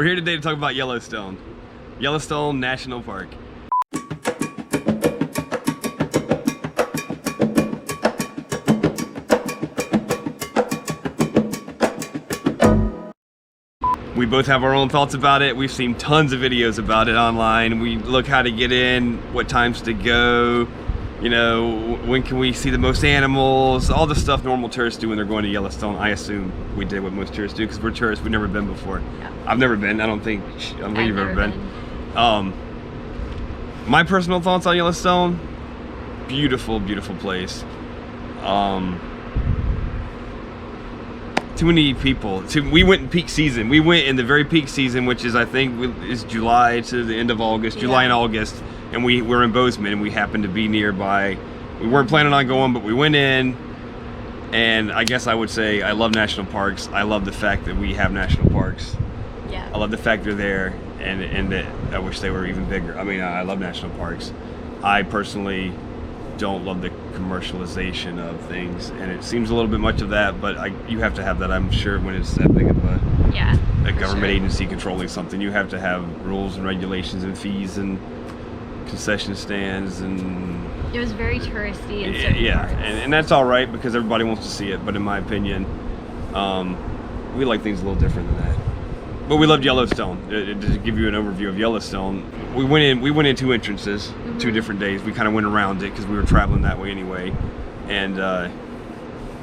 We're here today to talk about Yellowstone. Yellowstone National Park. We both have our own thoughts about it. We've seen tons of videos about it online. We look how to get in, what times to go, you know, when can we see the most animals, all the stuff normal tourists do when they're going to Yellowstone. I assume we did what most tourists do because we're tourists. We've never been before. Yeah. I've never been. I don't think you've ever been. My personal thoughts on Yellowstone, beautiful, beautiful place. Too many people. We went in peak season. We went in the very peak season, which is, I think, is July to the end of August, July and August. And we were in Bozeman, and we happened to be nearby. We weren't planning on going, but we went in. And I guess I would say I love national parks. I love the fact that we have national parks. Yeah. I love the fact they're there, and that I wish they were even bigger. I mean, I love national parks. I personally don't love the commercialization of things, and it seems a little bit much of that, but you have to have that, I'm sure, when it's that big of a government agency controlling something. You have to have rules and regulations and fees and concession stands, and it was very touristy in certain parts. And that's all right because everybody wants to see it, but in my opinion, we like things a little different than that. But we loved Yellowstone. To give you an overview of Yellowstone, we went in two entrances, 2 different days. We kind of went around it because we were traveling that way anyway, and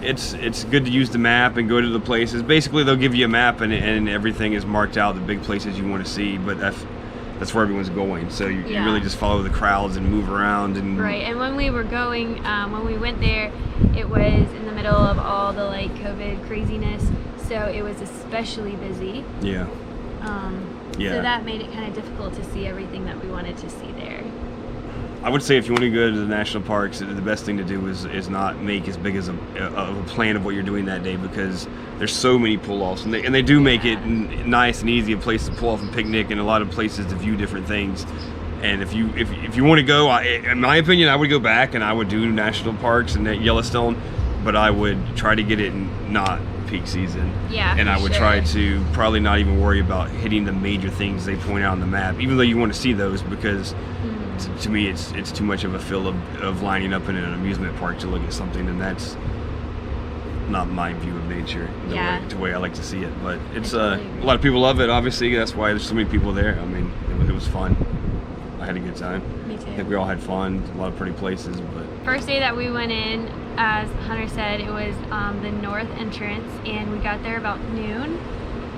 it's good to use the map and go to the places. Basically, they'll give you a map and everything is marked out, the big places you want to see, but that's where everyone's going. So you really just follow the crowds and move around. And right. And when we were going, when we went there, it was in the middle of all the like COVID craziness, so it was especially busy. Yeah. So that made it kind of difficult to see everything that we wanted to see there. I would say if you want to go to the national parks, the best thing to do is not make as big as a plan of what you're doing that day, because there's so many pull-offs, and they do make it nice and easy, a place to pull off and picnic, and a lot of places to view different things. And if you want to go, in my opinion, I would go back and I would do national parks and Yellowstone, but I would try to get it in not peak season. Yeah. And I would try to probably not even worry about hitting the major things they point out on the map, even though you want to see those, because to me it's too much of a fill of lining up in an amusement park to look at something, and that's not my view of nature, the way I like to see it. But it's a lot of people love it, obviously. That's why there's so many people there. I mean, it was fun. I had a good time. Me too. I think we all had fun. A lot of pretty places. But first day that we went in, as Hunter said, it was the north entrance, and we got there about noon.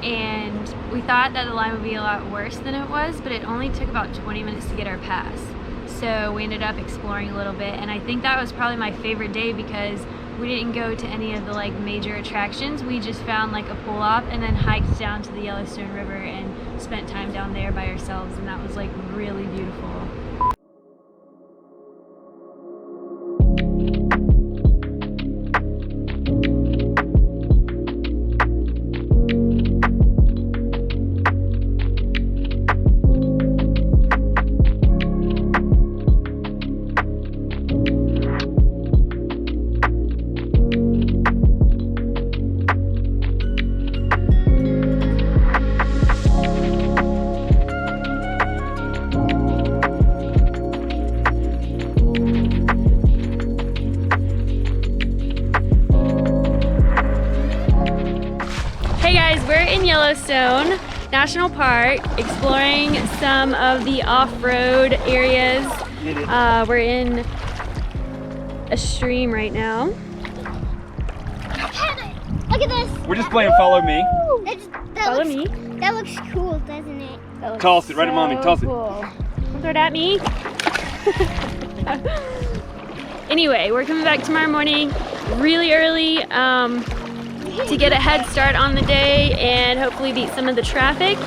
And we thought that the line would be a lot worse than it was, but it only took about 20 minutes to get our pass. So we ended up exploring a little bit, and I think that was probably my favorite day because we didn't go to any of the like major attractions. We just found like a pull off and then hiked down to the Yellowstone River and spent time down there by ourselves, and that was like really beautiful. We're in Yellowstone National Park, exploring some of the off-road areas. We're in a stream right now. Look at this. we're just playing follow me. Follow me. That looks cool, doesn't it? Toss it right at mommy. Toss it. Don't throw it at me. Anyway, we're coming back tomorrow morning really early to get a head start on the day and hopefully beat some of the traffic.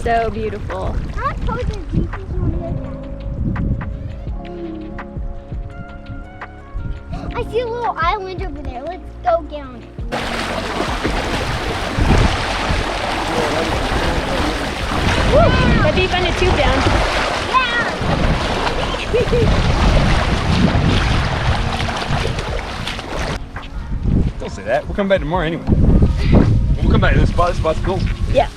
So beautiful. I see a little island over there. Let's go get on it. Woo! That'd be fun to tube down. Yeah! say that. We'll come back tomorrow anyway. We'll come back to this spot. This spot's cool. Yeah.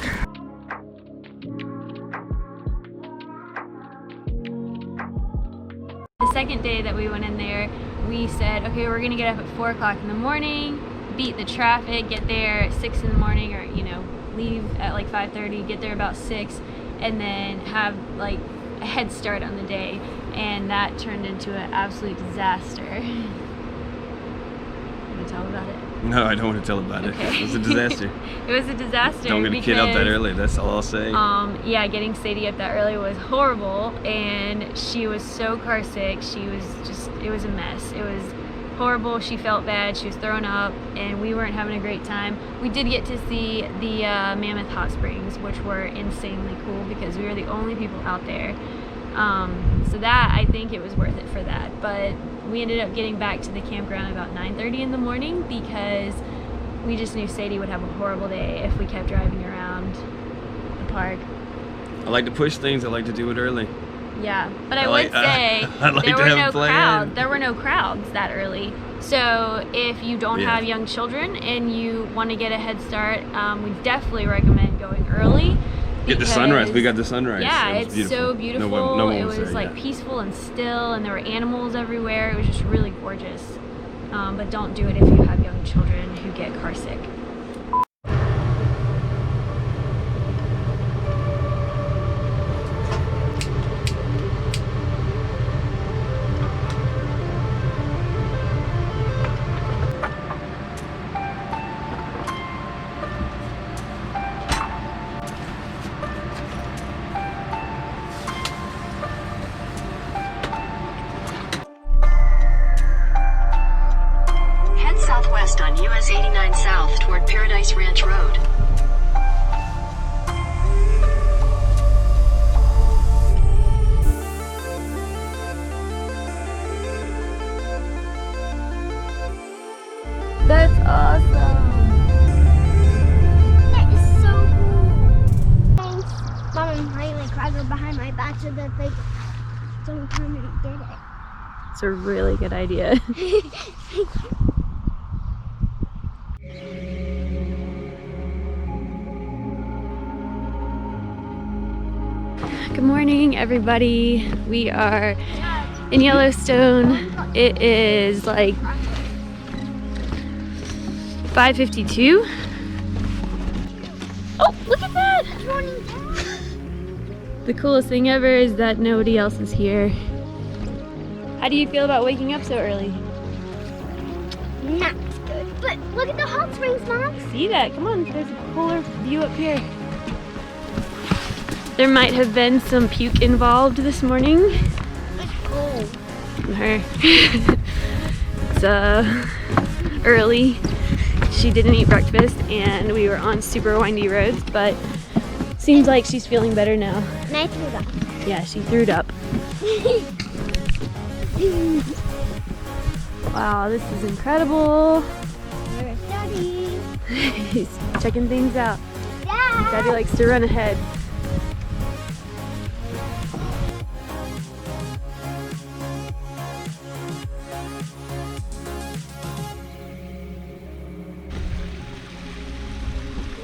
The second day that we went in there, we said, okay, we're gonna get up at 4 o'clock in the morning, beat the traffic, get there at 6 in the morning, or you know, leave at like 5:30, get there about 6, and then have like a head start on the day. And that turned into an absolute disaster. Want to tell about it? No, I don't want to tell about it. Okay. It was a disaster. It was a disaster. Don't get a kid up that early. That's all I'll say. Yeah, getting Sadie up that early was horrible, and she was so car sick. She was just, it was a mess. It was horrible. She felt bad. She was throwing up, and we weren't having a great time. We did get to see the Mammoth Hot Springs, which were insanely cool because we were the only people out there. So that, I think it was worth it for that. But we ended up getting back to the campground about 9:30 in the morning because we just knew Sadie would have a horrible day if we kept driving around the park. I like to push things. I like to do it early. Yeah, but I would say there were no crowds. There were no crowds that early. So if you don't have young children and you want to get a head start, we definitely recommend going early. Get the sunrise. We got the sunrise. Yeah, it's so beautiful. No one it was there, like peaceful and still, and there were animals everywhere. It was just really gorgeous. But don't do it if you have young children who get car sick. Southwest on US 89 South toward Paradise Ranch Road. That's awesome. That is so cool. Thanks. Mom, I'm hiding my cracker behind my back so that they don't come and get it. It's a really good idea. Good morning, everybody. We are in Yellowstone. It is like 5:52. Oh, look at that! The coolest thing ever is that nobody else is here. How do you feel about waking up so early? Not good. But look at the hot springs, Mom. See that? Come on, there's a cooler view up here. There might have been some puke involved this morning. It's cold. From her. It's early. She didn't eat breakfast and we were on super windy roads, but seems like she's feeling better now. And I threw it up. Yeah, she threw it up. Wow, this is incredible. Where's Daddy? He's checking things out. Dad! Daddy likes to run ahead.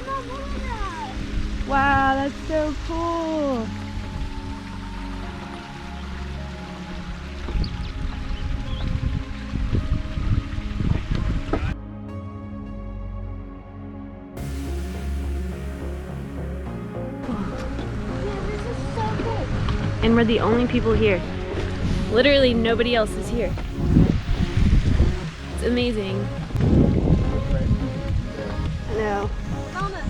Mom, look at that. Wow, that's so cool. And we're the only people here. Literally nobody else is here. It's amazing. I know. Mama.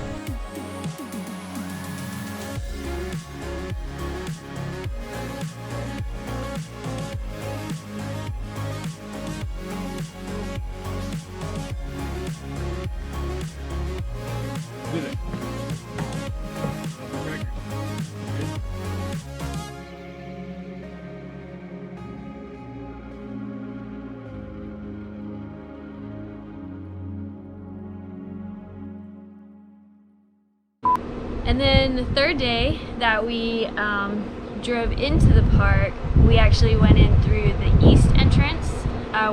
And then the third day that we drove into the park, we actually went in through the east entrance,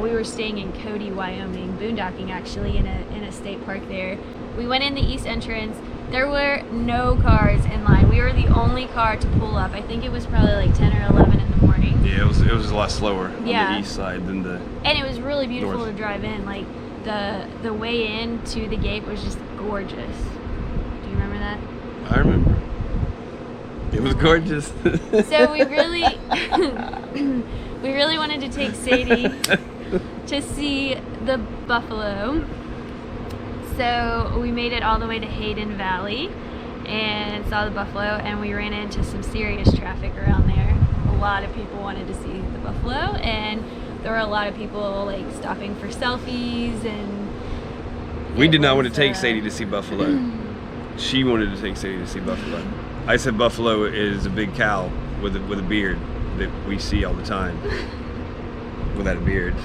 we were staying in Cody, Wyoming, boondocking actually in a state park there. We went in the east entrance. There were no cars in line. We were the only car to pull up. I think it was probably like 10 or 11 in the morning. Yeah, it was a lot slower on the east side than the And it was really beautiful north. to drive in. Like the way in to the gate was just gorgeous. Do you remember that? I remember. It was gorgeous. So we really we really wanted to take Sadie to see the buffalo. So we made it all the way to Hayden Valley and saw the buffalo, and we ran into some serious traffic around there. A lot of people wanted to see the buffalo, and there were a lot of people like stopping for selfies, and We did not want to take Sadie to see buffalo. She wanted to take Sadie to see buffalo. I said buffalo is a big cow with a beard that we see all the time without a beard.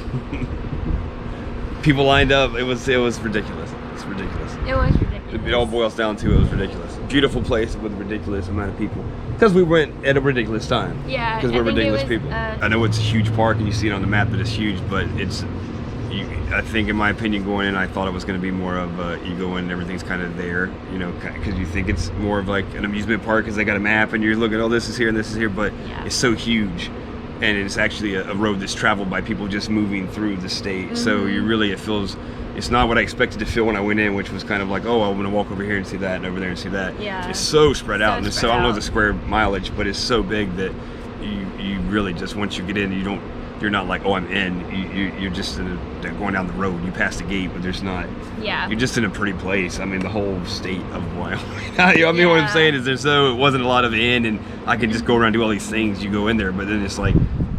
People lined up. It was ridiculous. It's ridiculous. it was ridiculous. It all boils down to it was ridiculous. Beautiful place with a ridiculous amount of people. Because we went at a ridiculous time. Yeah, Because I we're think it ridiculous was, people. I know it's a huge park and you see it on the map that it's huge, but I think in my opinion going in, I thought it was going to be more of you go in and everything's kind of there, you know, because you think it's more of like an amusement park because they got a map and you're looking, oh, this is here and this is here, but Yeah. it's so huge. And it's actually a road that's traveled by people just moving through the state. So you really, it's not what I expected to feel when I went in, which was kind of like, oh, I'm going to walk over here and see that and over there and see that. Yeah. It's so spread out. And spread I don't know out. the square mileage, but it's so big that you really just, once you get in, you're not like, oh, I'm in. You're just going down the road. You pass the gate, but there's not. Yeah. You're just in a pretty place. I mean, the whole state of Wyoming. I mean, what I'm Yeah. saying is it wasn't a lot of in, and I could just go around and do all these things. You go in there, but then it's like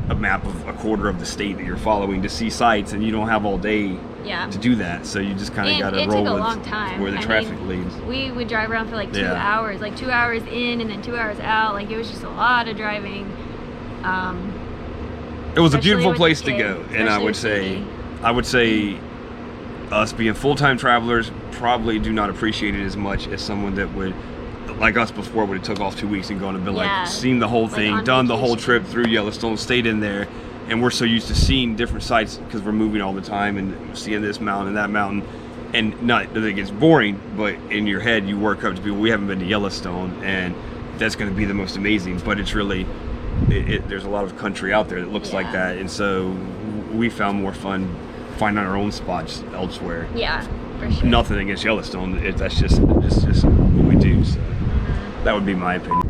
a map of a quarter of the state that you're following to see sites, and you don't have all day Yeah. to do that. So you just kind of And got to it roll took a with long time. where the I traffic mean, leads. We would drive around for like 2 Yeah. hours, like 2 hours in and then 2 hours out. Like it was just a lot of driving. It was a especially beautiful with place the to go, kids, and I especially would say us being full-time travelers probably do not appreciate it as much as someone that would, like us before, would have took off 2 weeks and gone and been Yeah. like, seen the whole Like thing, on done the whole vacation. trip through Yellowstone, stayed in there, and we're so used to seeing different sites because we're moving all the time and seeing this mountain and that mountain, and not that it gets boring, but in your head you work up to be, well, we haven't been to Yellowstone, and that's going to be the most amazing, but it's really, there's a lot of country out there that looks like Yeah. that, and so we found more fun finding our own spots elsewhere. Yeah, for sure. Nothing against Yellowstone. That's just what we do. So that would be my opinion.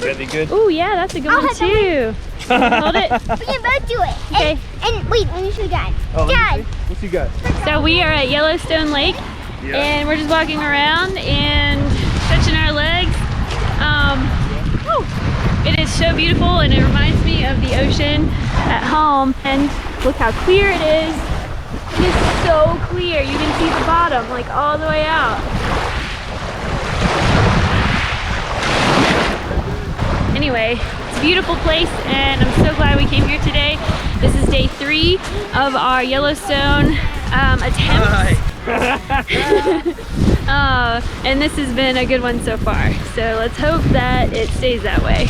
Really good. Oh yeah, that's a good I'll one have the too. Hold it. We can both do it. Okay. And wait, let me show Dad. Oh, Dad. What you got? So we are at Yellowstone Lake, Yeah. and we're just walking around and stretching our legs. It is so beautiful, and it reminds me of the ocean at home. And look how clear it is. It is so clear. You can see the bottom, like all the way out. Anyway, it's a beautiful place, and I'm so glad we came here today. This is day 3 of our Yellowstone attempt. And this has been a good one so far. So let's hope that it stays that way.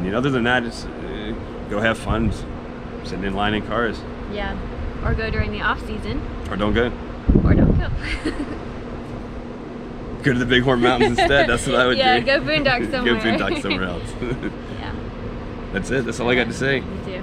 opinion. Other than that, it's go have fun, sitting in line in cars, Yeah. Or go during the off season. or don't go. Or don't go. Go to the Bighorn Mountains instead. That's what I would Yeah, do. go boondock somewhere. Go boondock somewhere else. Yeah. That's it. That's all I got to say. Me too.